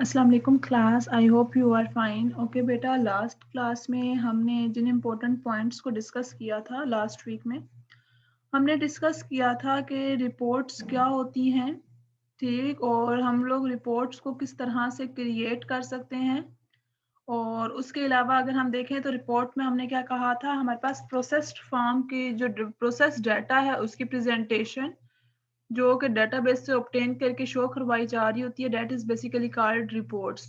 अस्सलाम वालेकुम class, I hope you are fine. Okay बेटा, लास्ट क्लास में हमने जिन इम्पोर्टेंट पॉइंट्स को डिस्कस किया था लास्ट वीक में, हमने डिस्कस किया था कि रिपोर्ट्स क्या होती हैं, ठीक, और हम लोग रिपोर्ट्स को किस तरह से क्रिएट कर सकते हैं। और उसके अलावा अगर हम देखें तो रिपोर्ट में हमने क्या कहा था, हमारे पास प्रोसेस्ड फॉर्म की जो प्रोसेस डाटा है उसकी प्रेजेंटेशन जो कि डेटाबेस से ऑब्टेन करके शो करवाई जा रही होती है, date is basically called reports.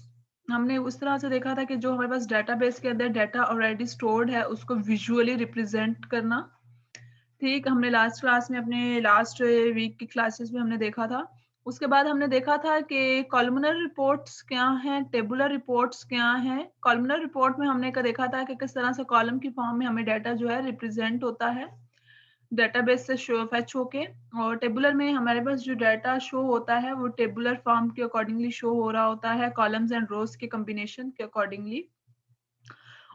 हमने उस तरह से देखा था कि जो हमारे पास डेटाबेस के अंदर डाटा ऑलरेडी स्टोर्ड है उसको विजुअली रिप्रेजेंट करना, ठीक। हमने लास्ट क्लास में, अपने लास्ट वीक की क्लासेस में हमने देखा था। उसके बाद हमने देखा था कि कॉलमनर रिपोर्ट्स क्या हैं, टेबुलर रिपोर्ट्स क्या हैं। कॉलमनर रिपोर्ट में हमने का देखा था कि किस तरह से कॉलम की फॉर्म में हमें डाटा जो है रिप्रेजेंट होता है डेटाबेस से शो फेच होके। और टेबुलर में हमारे पास जो डाटा शो होता है वो टेबुलर फॉर्म के अकॉर्डिंगली शो हो रहा होता है, कॉलम्स एंड रोज के कॉम्बिनेशन के अकॉर्डिंगली।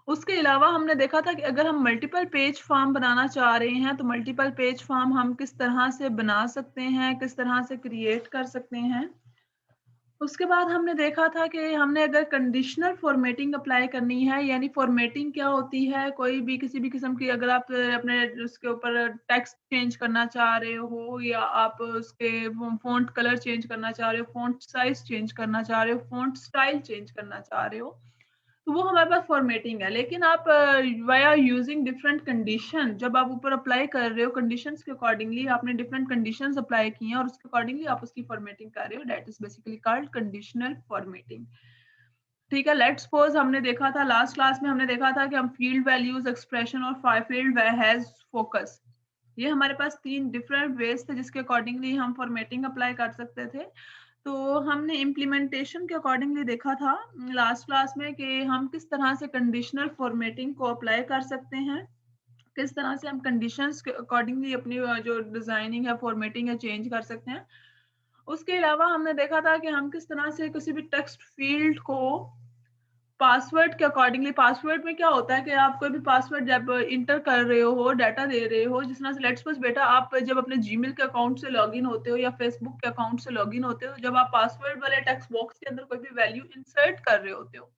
उसके अलावा हमने देखा था कि अगर हम मल्टीपल पेज फॉर्म बनाना चाह रहे हैं तो मल्टीपल पेज फॉर्म हम किस तरह से बना सकते हैं, किस तरह से क्रिएट कर सकते हैं। उसके बाद हमने देखा था कि हमने अगर कंडीशनल फॉर्मेटिंग अप्लाई करनी है, यानी फॉर्मेटिंग क्या होती है, कोई भी किसी भी किस्म की अगर आप अपने उसके ऊपर टेक्स्ट चेंज करना चाह रहे हो, या आप उसके फॉन्ट कलर चेंज करना चाह रहे हो, फॉन्ट साइज चेंज करना चाह रहे हो, फॉन्ट स्टाइल चेंज करना चाह रहे हो, तो वो हमारे पास फॉर्मेटिंग है। लेकिन आप वाया यूजिंग डिफरेंट कंडीशन, जब आप ऊपर अप्लाई कर रहे हो कंडीशंस के अकॉर्डिंगली, आपने डिफरेंट कंडीशंस अप्लाई की हैं और उसके अकॉर्डिंगली आप उसकी फॉर्मेटिंग कर रहे हो, that is basically called conditional formatting. ठीक है, लेट्स सपोज हमने देखा था लास्ट क्लास में, हमने देखा था कि हम फील्ड वैल्यूज, एक्सप्रेशन और फील्ड हैज फोकस, ये हमारे पास तीन डिफरेंट वेज थे जिसके अकॉर्डिंगली हम फॉर्मेटिंग अप्लाई कर सकते थे। तो हमने इम्प्लीमेंटेशन के अकॉर्डिंगली देखा था लास्ट क्लास में कि हम किस तरह से कंडीशनल फॉर्मेटिंग को अप्लाई कर सकते हैं, किस तरह से हम कंडीशंस के अकॉर्डिंगली अपनी जो डिजाइनिंग है, फॉर्मेटिंग है, चेंज कर सकते हैं। उसके अलावा हमने देखा था कि हम किस तरह से किसी भी टेक्स्ट फील्ड को पासवर्ड के अकॉर्डिंगली, पासवर्ड में क्या होता है कि आप कोई भी पासवर्ड जब इंटर कर रहे हो, डाटा दे रहे हो, जिस तरह से लेट्स सपोज बेटा आप जब अपने जीमेल के अकाउंट से लॉगिन होते हो या फेसबुक के अकाउंट से लॉगिन होते हो, जब आप पासवर्ड वाले टेक्स्ट बॉक्स के अंदर कोई भी वैल्यू इंसर्ट कर रहे होते हो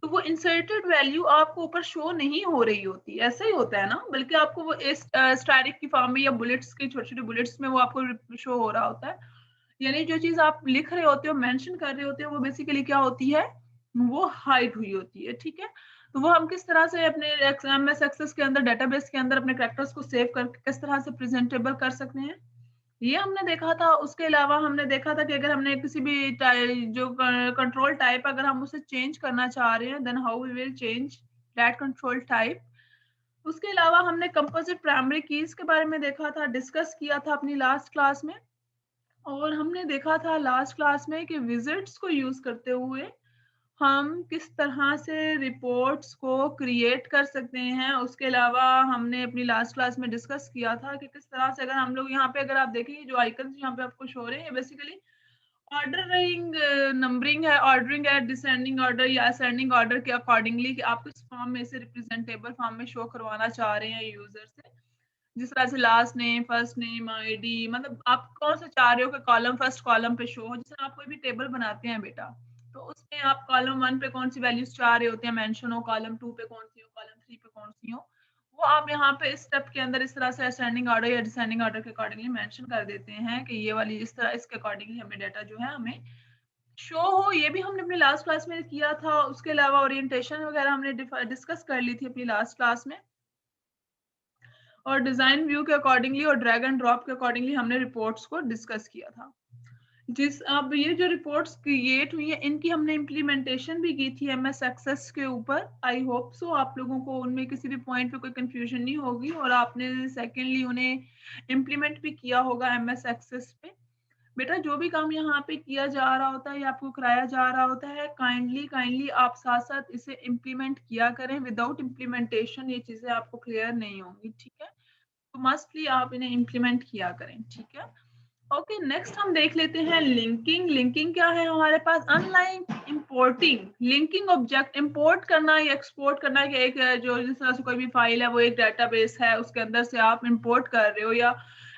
तो वो इंसर्टेड वैल्यू आपको ऊपर शो नहीं हो रही होती, ऐसा ही होता है ना, बल्कि आपको वो स्टैटिक की फॉर्म में या बुलेट्स की छोटे छोटे बुलेट्स में वो आपको शो हो रहा होता है। यानी जो चीज आप लिख रहे होते हो, मेंशन कर रहे होते हो, वो बेसिकली क्या होती है, वो हाइड हुई होती है, ठीक है। तो वो हम किस तरह से अपने एमएस एक्सेस के अंदर, डेटाबेस के अंदर अपने कैरेक्टर्स को सेव करके किस तरह से प्रेजेंटेबल कर सकते हैं, ये हमने देखा था। उसके अलावा हमने देखा था कि अगर हमने किसी भी जो कंट्रोल टाइप अगर हम उसे चेंज करना चाह रहे हैं, then how we will change that control type. उसके अलावा हमने कंपोजिट प्राइमरी कीज के बारे में देखा था, डिस्कस किया था अपनी लास्ट क्लास में। और हमने देखा था लास्ट क्लास में कि विजिट्स को यूज करते हुए हम किस तरह से रिपोर्ट्स को क्रिएट कर सकते हैं। उसके अलावा हमने अपनी लास्ट क्लास में डिस्कस किया था कि किस तरह से अगर हम लोग यहाँ पे, अगर आप देखेंगे जो आइकन्स यहाँ पे आपको शो हो रहे हैं, बेसिकली ऑर्डरिंग नंबरिंग है, ऑर्डरिंग है डिसेंडिंग ऑर्डर या असेंडिंग ऑर्डर के अकॉर्डिंगली कि आप किस फॉर्म में से रिप्रेजेंटेबल फॉर्म में शो करवाना चाह रहे हैं यूजर से। जिस तरह से last name, first name, ID, मतलब आप कौन सा चाह रहे हो कि कॉलम फर्स्ट कॉलम पे शो हो। जैसे आप कोई भी टेबल बनाते हैं बेटा, तो उसमें आप कॉलम 1 पे कौन सी वैल्यूज चाह रहे होते हैं मेंशन हो, कॉलम 2 पे कौन सी हो, कॉलम 3 पे कौन सी हो, वो आप यहाँ पे इस स्टेप के अंदर इस तरह से असेंडिंग ऑर्डर या डिसेंडिंग ऑर्डर के अकॉर्डिंगली मेंशन कर देते हैं कि ये वाली इस तरह, इसके अकॉर्डिंगली हमें डाटा जो है हमें शो हो। ये भी हमने अपनी लास्ट क्लास में किया था। उसके अलावा ओरिएंटेशन वगैरह हमने डिस्कस कर ली थी अपनी लास्ट क्लास में। और डिजाइन व्यू के अकॉर्डिंगली और ड्रैग एंड ड्रॉप के अकॉर्डिंगली हमने रिपोर्ट्स को डिस्कस किया था। जिस अब ये जो रिपोर्ट्स क्रिएट हुई है इनकी हमने इम्प्लीमेंटेशन भी की थी एमएस एक्सेस के ऊपर। आई होप सो आप लोगों को उनमें किसी भी पॉइंट पे कोई कंफ्यूजन नहीं होगी और आपने सेकेंडली उन्हें इम्प्लीमेंट भी किया होगा एमएस एक्सेस पे। बेटा जो भी काम यहाँ पे किया जा रहा होता है या आपको कराया जा रहा होता है, काइंडली काइंडली आप साथ साथ इसे इम्प्लीमेंट किया करें। विदाउट इम्प्लीमेंटेशन ये चीजें आपको क्लियर नहीं होंगी, ठीक है। तो मस्टली आप इन्हें इम्प्लीमेंट किया करें, ठीक है। ओके, नेक्स्ट हम देख लेते हैं लिंकिंग। लिंकिंग क्या है हमारे पास, unlike importing. Linking object import करना या एक्सपोर्ट करना, कि एक जो जिस तरह से कोई भी फाइल है वो एक डेटाबेस है उसके अंदर से आप इंपोर्ट कर रहे हो या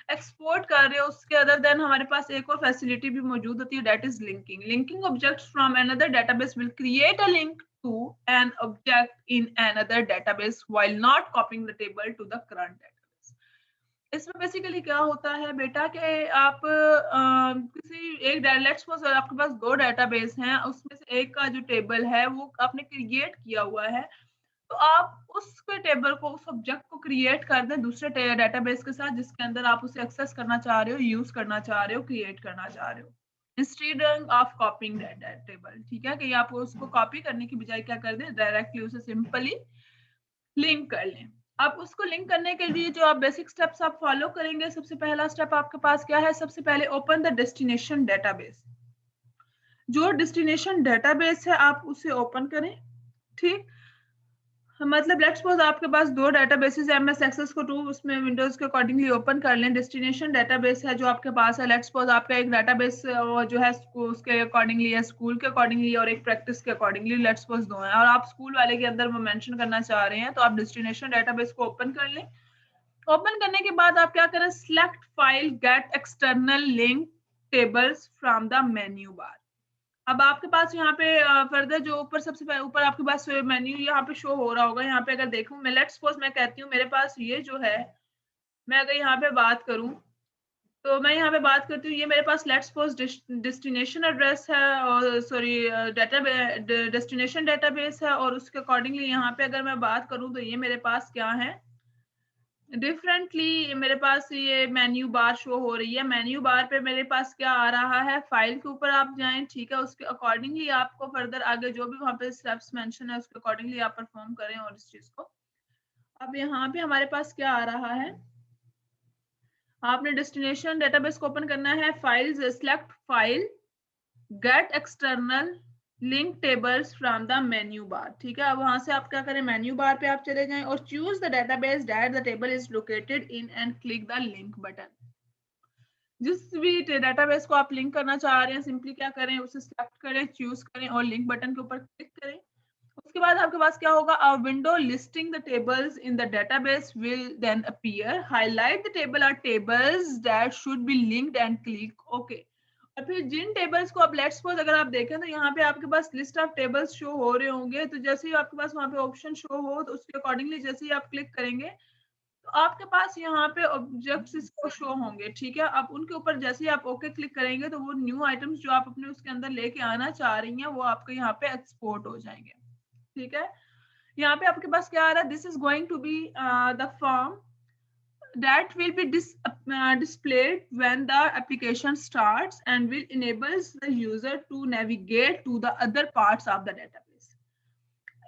एक्सपोर्ट कर रहे हो उसके अदर देन हमारे पास एक और फैसिलिटी भी मौजूद होती है, that is linking. Linking objects from another database will create a link to an object in another database while not copying the table to the current database. इसमें बेसिकली क्या होता है बेटा कि आप किसी एक लेट्स सपोज आपके पास दो डेटाबेस हैं, उसमें से एक का जो टेबल है वो आपने क्रिएट किया हुआ है, तो आप उसके टेबल को, उस ऑब्जेक्ट को क्रिएट कर दें दूसरे डेटाबेस के साथ जिसके अंदर आप उसे एक्सेस करना चाह रहे हो, यूज करना चाह रहे हो, क्रिएट करना चाह रहे हो, इंस्टेड ऑफ कॉपिंग दैट टेबल। ठीक है, कि आप उसको कॉपी करने की बजाय क्या कर दें, डायरेक्टली उसे सिंपली लिंक कर लें। आप उसको लिंक करने के लिए जो आप बेसिक स्टेप्स आप फॉलो करेंगे, सबसे पहला स्टेप आपके पास क्या है, सबसे पहले ओपन द डेस्टिनेशन डेटाबेस। जो डेस्टिनेशन डेटाबेस है आप उसे ओपन करें। ठीक, मतलब लेट्स सपोज आपके पास दो डेटाबेसेस है, एमएस एक्सेस को 2 उसमें विंडोज के अकॉर्डिंगली ओपन कर लें। डेस्टिनेशन डेटाबेस है जो आपके पास है, लेट्स सपोज आपका एक डेटाबेस जो है उसके अकॉर्डिंगली है, स्कूल के अकॉर्डिंगली और एक प्रैक्टिस के अकॉर्डिंगली, लेट्स सपोज दो हैं और आप स्कूल वाले के अंदर वो मेंशन करना चाह रहे हैं, तो आप डेस्टिनेशन डेटाबेस को ओपन कर लें। ओपन करने के बाद आप क्या करें, select file gate external link tables from the menu bar. अब आपके पास यहाँ पे फर्दर जो ऊपर सबसे ऊपर आपके पास मेन्यू यहाँ पे शो हो रहा होगा। यहाँ पे अगर देखूं मैं, लेट्स सपोज मैं कहती हूँ मेरे पास ये जो है, मैं अगर यहाँ पे बात करूं तो मैं यहाँ पे बात करती हूँ, ये मेरे पास लेट्स सपोज डेस्टिनेशन एड्रेस है और सॉरी डेटा डेस्टिनेशन डेटाबेस है, और उसके अकॉर्डिंगली यहाँ पे अगर मैं बात करूँ तो ये मेरे पास क्या है, डिफरेंटली मेरे पास ये मेन्यू बार शो हो रही है। मेन्यू बार पे मेरे पास क्या आ रहा है, फाइल के ऊपर आप जाएं, ठीक है, उसके अकॉर्डिंगली आपको फर्दर आगे जो भी वहाँ पे स्टेप्स मेंशन है उसके अकॉर्डिंगली आप परफॉर्म करें और इस चीज को। अब यहाँ पे हमारे पास क्या आ रहा है, आपने डेस्टिनेशन डेटाबेस को ओपन करना है, files, select file gate external link tables from the menu bar. ठीक है, अब वहां से आप क्या करें, मेन्यू बार पे आप चले जाएं और choose the database that the table is located in and click the link button. जिस भी डेटाबेस को आप लिंक करना चाह रहे हैं सिंपली क्या करें, उसे सिलेक्ट करें, चूज करें और लिंक बटन के ऊपर क्लिक करें। उसके बाद आपके पास क्या होगा, a window listing the tables in the database will then appear. Highlight the table or tables that should be linked and click OK. और फिर जिन टेबल्स को आप लेट्स सपोज अगर आप देखें तो यहाँ पे आपके पास लिस्ट ऑफ टेबल्स शो हो रहे होंगे, तो जैसे ही आपके पास वहाँ पे ऑप्शन शो हो तो उसके अकॉर्डिंगली जैसे ही आप क्लिक करेंगे तो आपके पास यहाँ पे ऑब्जेक्ट्स इसको शो होंगे। ठीक है, अब उनके ऊपर जैसे ही आप ओके क्लिक करेंगे तो वो न्यू आइटम्स जो आप अपने उसके अंदर लेके आना चाह रही हैं वो आपके यहाँ पे एक्सपोर्ट हो जाएंगे। ठीक है, यहाँ पे आपके पास क्या आ रहा है, this is going to be the form that will be displayed when the application starts and will enables the user to navigate to the other parts of the database.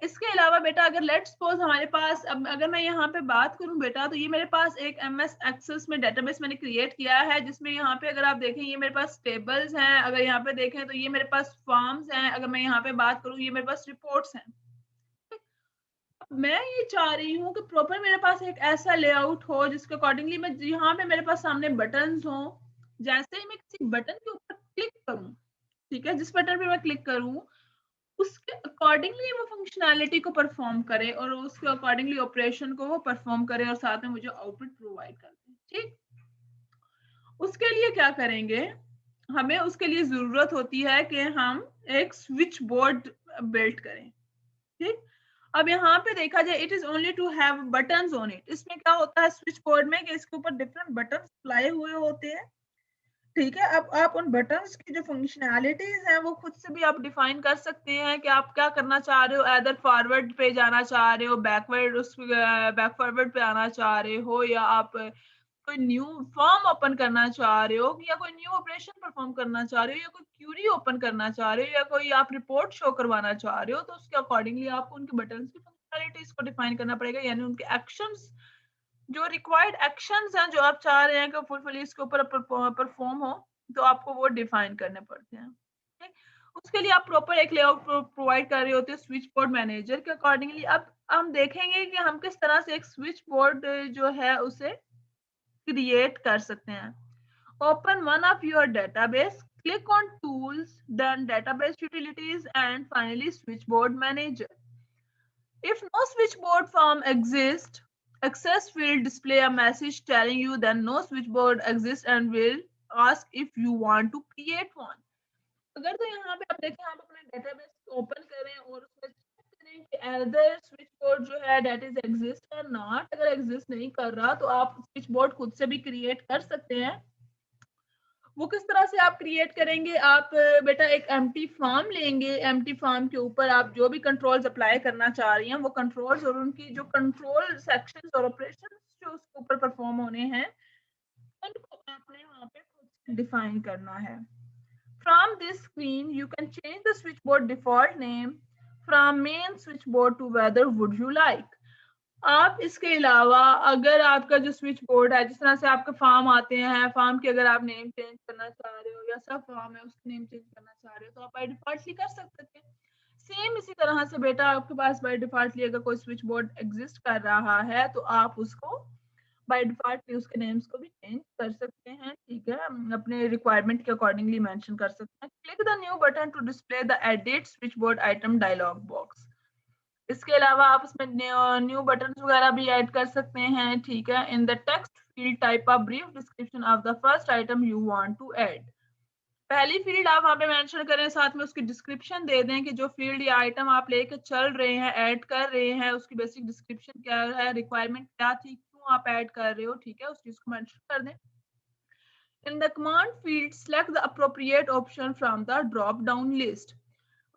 इसके अलावा बेटा अगर लेट्स सपोज हमारे पास, अब अगर मैं यहाँ पे बात करूं बेटा, तो ये मेरे पास एक एमएस एक्सेस में डेटाबेस मैंने क्रिएट किया है जिसमें यहाँ पे अगर आप देखें ये मेरे पास टेबल्स हैं, अगर यहाँ पे देखें तो ये मेरे पास फॉर्म्स हैं, अगर मैं यहाँ पे बात करूं ये मेरे पास रिपोर्ट्स हैं। मैं ये चाह रही हूँ कि प्रॉपर मेरे पास एक ऐसा लेआउट हो जिसके अकॉर्डिंगली मैं यहाँ पे मेरे पास सामने बटन्स हो, जैसे ही मैं किसी बटन के ऊपर क्लिक करूँ, ठीक है, जिस बटन पे मैं क्लिक करूँ उसके अकॉर्डिंगली वो फंक्शनैलिटी को परफॉर्म करे और उसके अकॉर्डिंगली ऑपरेशन को वो परफॉर्म करे और साथ में मुझे आउटपुट प्रोवाइड कर दे। ठीक, उसके लिए क्या करेंगे, हमें उसके लिए जरूरत होती है कि हम एक स्विच बोर्ड बिल्ड करें। ठीक, अब यहाँ पे देखा जाए it is only to have buttons on it. इसमें क्या होता है स्विच बोर्ड में कि इसके ऊपर डिफरेंट बटन्स अप्लाई हुए होते हैं। ठीक है, अब आप उन बटन्स की जो फंक्शनैलिटीज हैं वो खुद से भी आप डिफाइन कर सकते हैं कि आप क्या करना चाह रहे हो, इधर फॉरवर्ड पे जाना चाह रहे हो, बैकवर्ड उस बैक फॉरवर्ड पे आना चाह रहे हो, या आप कोई न्यू फॉर्म ओपन करना चाह रहे हो, या कोई न्यू ऑपरेशन परफॉर्म करना चाह रहे हो, या कोई क्यूरी ओपन करना चाह रहे हो, या कोई आप रिपोर्ट शो करवाना चाह रहे हो, तो उसके अकॉर्डिंगली आपको उनके बटन्स की फंक्शनैलिटीज को डिफाइन करना पड़ेगा, यानी उनके एक्शंस जो रिक्वायर्ड एक्शंस हैं जो आप चाह रहे हैं कि फुलफिल इसके ऊपर परफॉर्म हो, तो आपको वो डिफाइन करने पड़ते हैं। ठीक, उसके लिए आप प्रॉपर एक लेआउट प्रोवाइड कर रहे होते हैं स्विच बोर्ड मैनेजर के अकॉर्डिंगली। अब हम देखेंगे कि हम किस तरह से एक स्विच बोर्ड जो है उसे क्रिएट कर सकते हैं। Open one of your database, click on tools, then database utilities, and finally switchboard manager. If no switchboard form exists, Access field display a message telling you that no switchboard exists and will ask if you want to create one. अगर तो यहाँ पे आप देखें, आप अपना database open करें और उसमें चेक करें कि अदर स्विच बोर्ड जो है डेट इज एग्जिस्ट और नॉट, अगर एग्जिस्ट नहीं कर रहा तो आप स्विच बोर्ड खुद से भी क्रिएट कर सकते हैं। वो किस तरह से आप क्रिएट करेंगे, आप बेटा एक एम्प्टी फॉर्म लेंगे, एम्प्टी फॉर्म के ऊपर आप जो भी कंट्रोल्स अप्लाई करना चाह रही हैं वो कंट्रोल्स और उनकी जो कंट्रोल सेक्शंस और ऑपरेशंस जो उसके ऊपर परफॉर्म होने हैं उनको आपने वहां पे खुद से डिफाइन करना है। From this screen, you can change the switchboard default name from main switchboard to whether would you like. आप इसके अलावा अगर आपका जो स्विच बोर्ड है, जिस तरह से आपके फॉर्म आते हैं, फॉर्म के अगर आप नेम चेंज करना चाह रहे हो या सब फॉर्म है उसका नेम चेंज करना चाह रहे हो तो आप बाय डिफॉल्टली कर सकते हैं। सेम इसी तरह से बेटा आपके पास बाय डिफॉल्टली अगर कोई स्विच बोर्ड एग्जिस्ट कर रहा है तो आप उसको बाय डिफॉल्ट उसके नेम्स को भी चेंज कर सकते हैं, ठीक है, अपने रिक्वायरमेंट के अकॉर्डिंगली मेंशन कर सकते हैं। Click the new button to display the edit switchboard item dialog box. इसके अलावा आप उसमें न्यू बटन वगैरह भी ऐड कर सकते हैं, ठीक है। In the text field type a brief description of the first item you want to add. पहली फील्ड आप वहां पे मेंशन करें, साथ में उसकी डिस्क्रिप्शन दे दें कि जो फील्ड या आइटम आप लेके चल रहे हैं, ऐड कर रहे हैं, उसकी बेसिक डिस्क्रिप्शन क्या है, रिक्वायरमेंट क्या थी, क्यों आप ऐड कर रहे हो, ठीक है, उस चीज को मेंशन कर दें। In the command field select the appropriate option from the drop down list.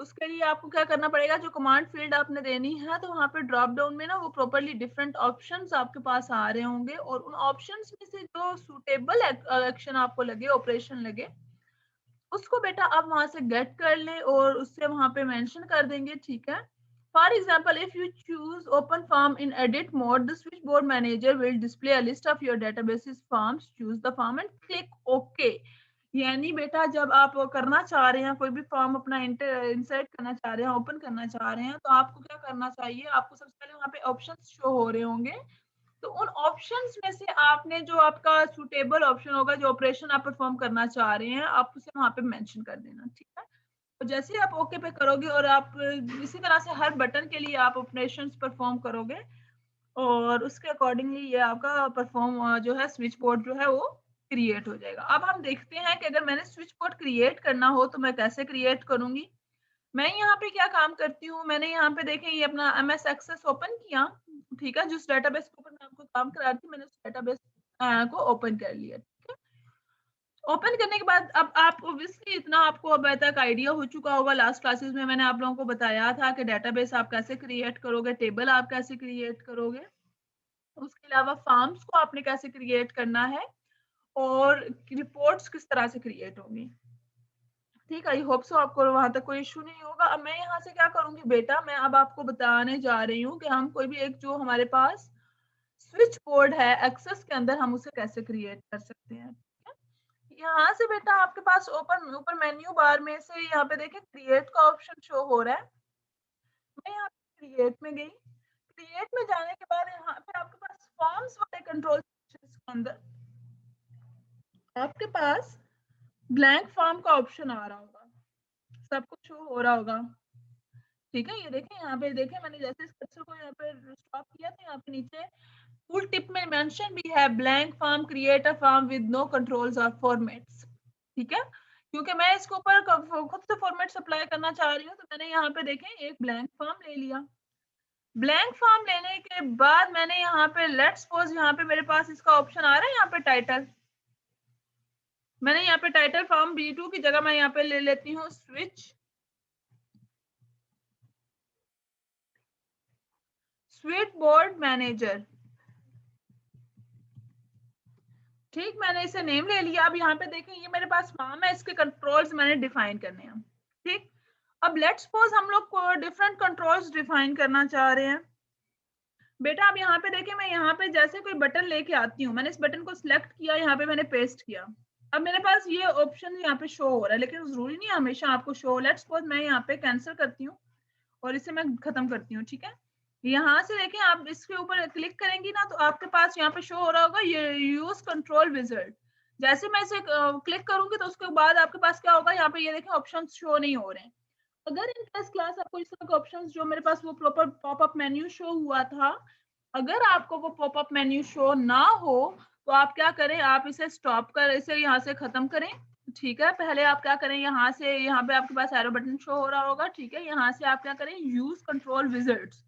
उसके लिए आपको क्या करना पड़ेगा, जो कमांड फील्ड आपने देनी है तो वहां पे ड्रॉप डाउन में ना वो प्रॉपर्ली डिफरेंट ऑप्शंस आपके पास आ रहे होंगे और उन ऑप्शंस में से जो सुटेबल एक्शन आपको लगे, ऑपरेशन लगे, उसको बेटा आप वहां से गेट कर लें और उससे वहां पे मेंशन कर देंगे, ठीक है। For example, if you choose open form in edit mode, the switch board manager will display a list of your databases forms, choose the form and click okay. यानी बेटा जब आप करना चाह रहे हैं, कोई भी फॉर्म अपना इंसर्ट करना चाह रहे हैं, ओपन करना चाह रहे हैं, तो आपको क्या करना चाहिए, आपको सबसे पहले वहां पे ऑप्शंस शो हो रहे होंगे, तो उन ऑप्शंस में से आपने जो आपका सुटेबल ऑप्शन होगा, जो ऑपरेशन आप परफॉर्म करना चाह रहे हैं, आप उसे वहां पे मेंशन कर देना, ठीक है। तो जैसे ही आप ओके पे करोगे और आप इसी तरह से हर बटन के लिए आप ऑपरेशंस परफॉर्म करोगे और उसके अकॉर्डिंगली ये आपका परफॉर्म जो है स्विच बोर्ड जो है वो क्रिएट हो जाएगा। अब हम देखते हैं कि अगर मैंने स्विच बोर्ड क्रिएट करना हो तो मैं कैसे क्रिएट करूंगी। मैं यहाँ पे क्या काम करती हूँ, मैंने यहाँ पे देखें ये अपना MS एक्सेस ओपन किया, ठीक है, जिस डेटाबेस के ऊपर मैं आपको काम करा रही थी मैंने उस डेटाबेस को ओपन कर लिया, ठीक है। ओपन करने के बाद अब आप ऑब्वियसली इतना आपको अब तक आइडिया हो चुका होगा, लास्ट क्लासेस में मैंने आप लोगों को बताया था कि डेटाबेस आप कैसे क्रिएट करोगे, टेबल आप कैसे क्रिएट करोगे, उसके अलावा फॉर्म्स को आपने कैसे क्रिएट करना है और रिपोर्ट्स किस तरह से क्रिएट होंगी, ठीक है। आई होप सो आपको वहां तक कोई इशू नहीं होगा। अब मैं यहाँ से क्या करूंगी बेटा, मैं अब आपको बताने जा रही हूँ कि हम कोई भी एक जो हमारे पास स्विच बोर्ड है एक्सेस के अंदर हम उसे कैसे क्रिएट कर सकते हैं, ठीक है। यहाँ से बेटा आपके पास ओपन ऊपर मेन्यू बार में से यहाँ पे देखें क्रिएट का ऑप्शन शो हो रहा है। मैं यहाँ पे क्रिएट में गई, क्रिएट में जाने के बाद यहाँ पे आपके पास फॉर्म्स वाले कंट्रोल सेक्शंस के अंदर आपके पास ब्लैंक फॉर्म का ऑप्शन आ रहा होगा, सब कुछ शो हो रहा होगा, ठीक है। ये देखें यहाँ पे, देखें मैंने जैसे इस कर्सर को यहाँ पे स्टॉप किया था, यहाँ पे नीचे टूल टिप में मेंशन भी है blank form, create a form with no controls और फॉर्मेट्स, ठीक है। क्योंकि मैं इसके ऊपर खुद से फॉर्मेट्स अप्लाई करना चाह रही हूँ तो मैंने यहाँ पे देखें एक ब्लैंक फॉर्म ले लिया। ब्लैंक फॉर्म लेने के बाद मैंने यहाँ पे लेट्स सपोज यहाँ पे मेरे पास इसका ऑप्शन आ रहा है, यहाँ पे टाइटल, मैंने यहाँ पे टाइटल फॉर्म B2 की जगह मैं यहाँ पे ले लेती हूँ स्विच बोर्ड मैनेजर, ठीक, मैंने इसे नेम ले लिया। अब यहाँ पे देखें ये मेरे पास फॉर्म है, इसके कंट्रोल्स मैंने डिफाइन करने हैं, ठीक। अब लेट्स सपोज हम लोग को डिफरेंट कंट्रोल्स डिफाइन करना चाह रहे हैं बेटा। अब यहाँ पे देखें मैं यहाँ पे जैसे कोई बटन लेके आती हूँ, मैंने इस बटन को सिलेक्ट किया, यहाँ पे मैंने पेस्ट किया, अब मेरे पास ये ऑप्शन यहाँ पे शो हो रहा है, लेकिन जरूरी नहीं है हमेशा आपको शो। लेट्स सपोज मैं यहाँ पे कैंसिल करती हूँ और इसे मैं खत्म करती हूँ, ठीक है। यहाँ से देखें आप इसके ऊपर क्लिक करेंगी ना तो आपके पास यहाँ पे शो हो रहा होगा ये यूज कंट्रोल विजर्ड। जैसे मैं इसे क्लिक करूंगी तो उसके बाद आपके पास क्या होगा, यहाँ पे ये देखें ऑप्शंस शो नहीं हो रहे हैं। अगर इन केस क्लास आपको इस तरह के ऑप्शंस जो मेरे पास वो प्रॉपर पॉपअप मेन्यू शो हुआ था, अगर आपको वो पॉपअप मेन्यू शो ना हो तो आप क्या करें, आप इसे स्टॉप कर इसे यहाँ से खत्म करें। ठीक है, पहले आप क्या करें, यहाँ से यहाँ पे आपके पास एरो बटन शो हो रहा होगा। ठीक है, यहाँ से आप क्या करें, यूज कंट्रोल विजिट्स,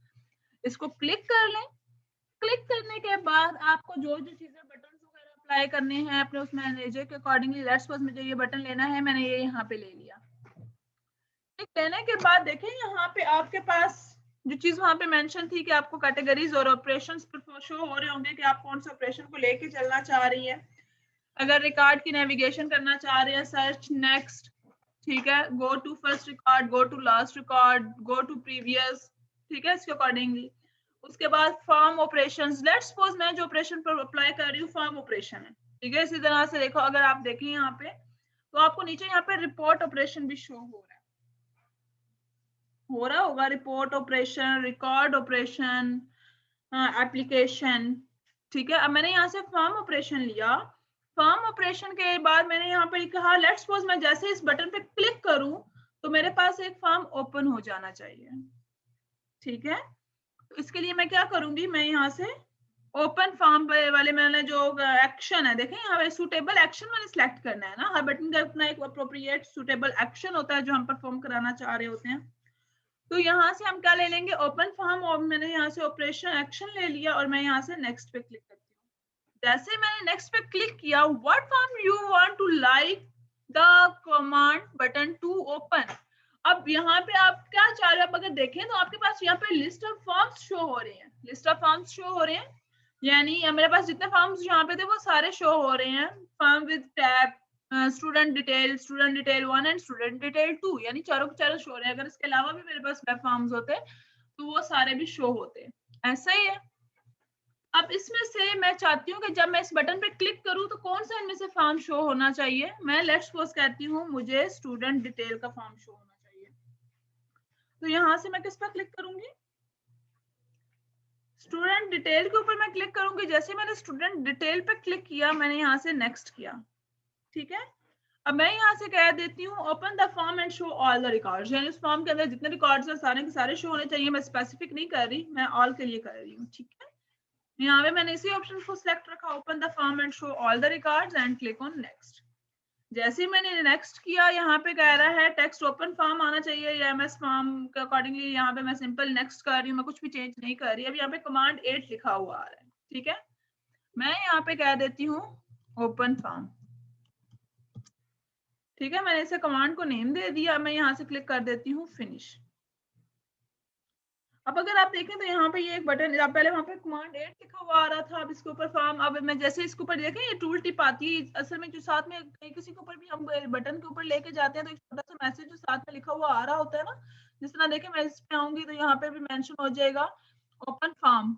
इसको क्लिक कर लें। क्लिक करने के बाद आपको जो जो चीजें बटन वगैरह अप्लाई करने हैं अपने उस मैनेजर के अकॉर्डिंगली, लेट्स सपोज मुझे ये बटन लेना है, मैंने ये यहाँ पे ले लिया। क्लिक लेने के बाद देखें यहाँ पे आपके पास जो चीज वहां पे मेंशन थी कि आपको कैटेगरीज और ऑपरेशंस शो हो रहे होंगे कि आप कौन से ऑपरेशन को लेके चलना चाह रही है। अगर रिकॉर्ड की नेविगेशन करना चाह रहे हैं, सर्च नेक्स्ट, ठीक है, go to first record, go to last record, go to previous, ठीक है, इसके अकॉर्डिंगली। उसके बाद फॉर्म ऑपरेशंस, लेट्स सपोज मैं जो ऑपरेशन पर अप्लाई कर रही हूँ फॉर्म ऑपरेशन है। ठीक है, इसी तरह से देखो, अगर आप देखें यहाँ पे तो आपको नीचे यहाँ पे रिपोर्ट ऑपरेशन भी शो हो रहा होगा, report operation, record operation, application. ठीक है, अब मैंने यहाँ से फॉर्म ऑपरेशन लिया। फॉर्म ऑपरेशन के बाद मैंने यहाँ पे लिखा, लेट्स सपोज मैं जैसे इस बटन पे क्लिक करूं तो मेरे पास एक फॉर्म ओपन हो जाना चाहिए। ठीक है, तो इसके लिए मैं क्या करूंगी, मैं यहाँ से ओपन फॉर्म वाले मैंने जो एक्शन है, देखें यहाँ पे सूटेबल एक्शन मैंने सिलेक्ट करना है ना, हर बटन का अपना एक अप्रोप्रिएट सूटेबल एक्शन होता है जो हम परफॉर्म कराना चाह रहे होते हैं। तो यहाँ से हम क्या ले लेंगे, ओपन फॉर्म, और मैंने यहाँ से ऑपरेशन एक्शन ले लिया और मैं यहाँ से नेक्स्ट पे क्लिक करती हूँ। जैसे मैंने नेक्स्ट पे क्लिक किया, what form you want to like the command button to open. अब यहाँ पे आप क्या चाह रहे हो, आप अगर देखें तो आपके पास यहाँ पे लिस्ट ऑफ फॉर्म्स शो हो रहे हैं, लिस्ट ऑफ फॉर्म्स शो हो रहे हैं, यानी मेरे पास जितने फॉर्म्स यहाँ पे थे वो सारे शो हो रहे हैं। Form with tab, student detail 1 and student detail 2, यानी चारों के चारों शो हो रहे हैं। अगर इसके अलावा भी मेरे पास वेब फॉर्म्स होते तो वो सारे भी शो होते, ऐसा ही है। अब इसमें से मैं चाहती हूँ कि जब मैं इस बटन पे क्लिक करूँ तो कौन सा इनमें से फॉर्म शो होना चाहिए। मैं लेट्स सपोज कहती हूँ मुझे स्टूडेंट डिटेल का फॉर्म शो होना चाहिए, तो यहाँ से मैं किस पर क्लिक करूंगी, स्टूडेंट डिटेल के ऊपर मैं क्लिक करूंगी। जैसे मैंने स्टूडेंट डिटेल पे क्लिक किया, मैंने यहाँ से नेक्स्ट किया। ठीक है, अब मैं यहाँ से कह देती हूँ open the form and show all the records, यानी उस फॉर्म के अंदर जितने रिकॉर्ड्स हैं सारे के सारे शो होने चाहिए। मैं स्पेसिफिक नहीं कर रही, मैं ऑल के लिए कर रही हूँ। ठीक है, यहाँ पे मैंने इसी ऑप्शन को सिलेक्ट रखा, open the form and show all the records and click on next. जैसे ही मैंने नेक्स्ट किया, यहाँ पे कह रहा है टेक्स्ट ओपन फॉर्म आना चाहिए या एमएस फॉर्म के अकॉर्डिंगली यहाँ पे मैं सिंपल नेक्स्ट कर रही हूँ, मैं कुछ भी चेंज नहीं कर रही। अब यहाँ पे कमांड 8 लिखा हुआ आ रहा है। ठीक है, मैं यहाँ पे कह देती हूँ ओपन फॉर्म। ठीक है, मैंने इसे कमांड को नेम दे दिया, मैं यहाँ से क्लिक कर देती हूँ फिनिश। अब अगर आप देखें तो यहाँ पे ये एक बटन, पहले वहाँ पे कमांड 8 लिखा हुआ आ रहा था, अब इसके ऊपर फॉर्म, अब मैं जैसे इसके ऊपर देखें ये टूल टिप आती है, असल में जो साथ में किसी के ऊपर भी हम बटन के ऊपर लेके जाते हैं तो एक छोटा सा मैसेज जो साथ में लिखा हुआ आ रहा होता है ना, जिस तरह देखें मैं इस पे आऊंगी तो यहाँ पे भी मेंशन हो जाएगा ओपन फॉर्म।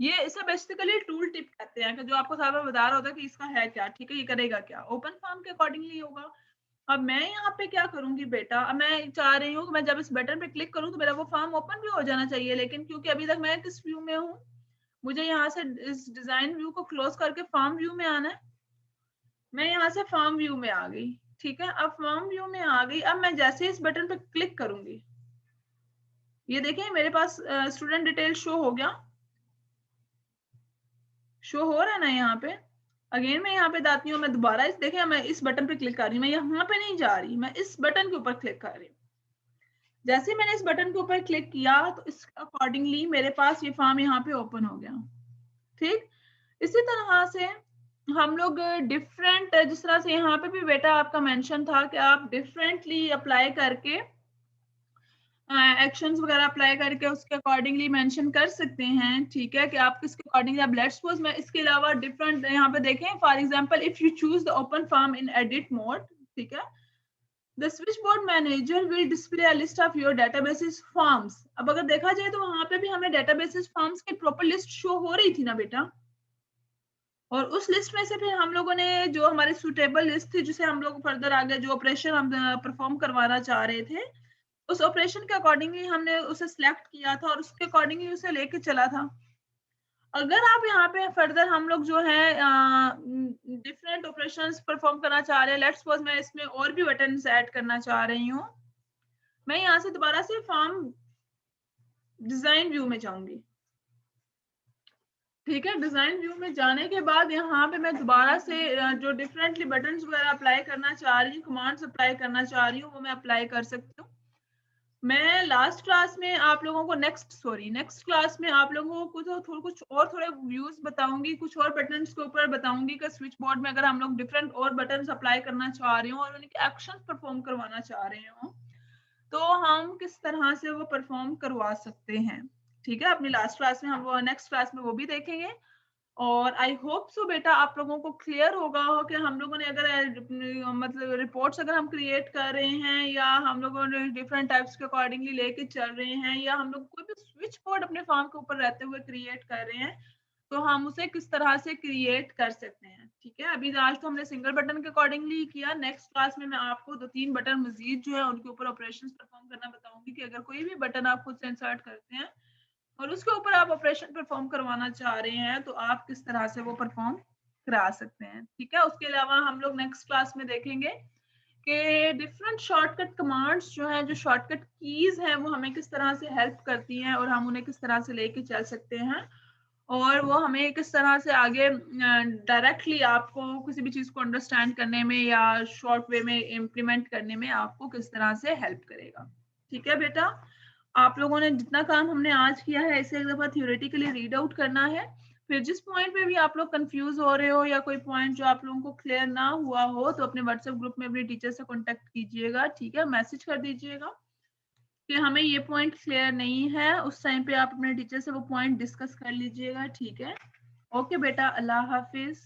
ये इसे बेसिकली टूल टिप कहते हैं कि जो आपको सारा बता रहा होता है कि इसका है क्या। ठीक है, ये करेगा क्या, ओपन फॉर्म के अकॉर्डिंगली होगा। अब मैं यहाँ पे क्या करूंगी बेटा, अब मैं चाह रही हूँ कि मैं जब इस बटन पे क्लिक करूँ तो मेरा वो फॉर्म ओपन भी हो जाना चाहिए, लेकिन क्योंकि अभी तक मैं किस व्यू में हूँ, मुझे यहाँ से इस डिजाइन व्यू को क्लोज करके फॉर्म व्यू में आना है। मैं यहाँ से फॉर्म व्यू में आ गई। ठीक है, अब फॉर्म व्यू में आ गई, अब मैं जैसे इस बटन पे क्लिक करूंगी, ये देखें मेरे पास स्टूडेंट डिटेल शो हो गया, शो हो रहा है ना यहाँ पे। अगेन मैं यहाँ पे जाती हूँ, मैं दोबारा इस देखें मैं इस बटन पे क्लिक कर रही हूँ, मैं यहाँ पे नहीं जा रही, मैं इस बटन के ऊपर क्लिक कर रही हूँ। जैसे मैंने इस बटन के ऊपर क्लिक किया तो इस अकॉर्डिंगली मेरे पास ये फॉर्म यहाँ पे ओपन हो गया। ठीक, इसी तरह से हम लोग डिफरेंट, जिस तरह से यहाँ पे भी बेटा आपका मेंशन था कि आप डिफरेंटली अप्लाई करके एक्शंस वगैरह अप्लाई करके उसके अकॉर्डिंगली मेंशन कर सकते हैं। ठीक है, कि आप किसके अकॉर्डिंगली, आप लेट्स सपोज मैं इसके अलावा डिफरेंट यहाँ पे देखें, for example if you choose the open form in edit mode, ठीक है, The switchboard manager will display a list of your databases forms. अब अगर देखा जाए तो वहां पे भी हमें databases forms की प्रॉपर लिस्ट शो हो रही थी ना बेटा, और उस लिस्ट में से फिर हम लोगों ने जो हमारी सुटेबल लिस्ट थी जिसे हम लोग फर्दर आगे जो ऑपरेशन हम परफॉर्म करवाना चाह रहे थे, उस ऑपरेशन के अकॉर्डिंगली हमने उसे सिलेक्ट किया था और उसके अकॉर्डिंगली उसे लेके चला था। अगर आप यहाँ पे फर्दर हम लोग जो है डिफरेंट ऑपरेशंस परफॉर्म करना चाह रहे हैं, लेट्स सपोज मैं इसमें और भी बटन ऐड करना चाह रही हूँ, मैं यहाँ से दोबारा से फॉर्म डिजाइन व्यू में जाऊंगी। ठीक है। डिजाइन व्यू में जाने के बाद यहाँ पे मैं दोबारा से जो डिफरेंटली बटन्स वगैरह अप्लाई करना चाह रही हूँ, कमांड्स अप्लाई करना चाह रही हूँ, वो मैं अप्लाई कर सकती हूँ। मैं लास्ट क्लास में आप लोगों को नेक्स्ट क्लास में आप लोगों को कुछ और थोड़े व्यूज बताऊंगी, कुछ और बटन्स के ऊपर बताऊंगी कि स्विच बोर्ड में अगर हम लोग डिफरेंट और बटन्स अप्लाई करना चाह रहे हो और उनके एक्शन परफॉर्म करवाना चाह रहे हो तो हम किस तरह से वो परफॉर्म करवा सकते हैं। ठीक है, अपनी लास्ट क्लास में हम वो नेक्स्ट क्लास में वो भी देखेंगे। और आई होप सो बेटा आप लोगों को क्लियर होगा हो कि हम लोगों ने अगर मतलब रिपोर्ट्स अगर हम क्रिएट कर रहे हैं या हम लोगों ने डिफरेंट टाइप्स के अकॉर्डिंगली लेके चल रहे हैं या हम लोग कोई भी स्विच बोर्ड अपने फॉर्म के ऊपर रहते हुए क्रिएट कर रहे हैं तो हम उसे किस तरह से क्रिएट कर सकते हैं। ठीक है, अभी आज तो हमने सिंगल बटन के अकॉर्डिंगली किया। नेक्स्ट क्लास में मैं आपको 2-3 बटन मजीद जो है उनके ऊपर ऑपरेशंस परफॉर्म करना बताऊंगी कि अगर कोई भी बटन आप खुद से इंसर्ट करते हैं और उसके ऊपर आप ऑपरेशन परफॉर्म करवाना चाह रहे हैं तो आप किस तरह से वो परफॉर्म करा सकते हैं। ठीक है, उसके अलावा हम लोग नेक्स्ट क्लास में देखेंगे कि डिफरेंट शॉर्टकट कमांड्स जो है, जो शॉर्टकट कीज हैं, वो हमें किस तरह से हेल्प करती हैं और हम उन्हें किस तरह से लेके चल सकते हैं और वो हमें किस तरह से आगे डायरेक्टली आपको किसी भी चीज को अंडरस्टैंड करने में या शॉर्ट वे में इम्प्लीमेंट करने में आपको किस तरह से हेल्प करेगा। ठीक है बेटा, आप लोगों ने जितना काम हमने आज किया है इसे एक दफा थियोरेटिकली रीड आउट करना है। फिर जिस पॉइंट पे भी आप लोग कंफ्यूज हो रहे हो या कोई पॉइंट जो आप लोगों को क्लियर ना हुआ हो तो अपने व्हाट्सएप ग्रुप में अपने टीचर से कांटेक्ट कीजिएगा। ठीक है, मैसेज कर दीजिएगा कि हमें ये पॉइंट क्लियर नहीं है। उस टाइम पे आप अपने टीचर से वो पॉइंट डिस्कस कर लीजिएगा। ठीक है, ओके बेटा, अल्लाह हाफिज।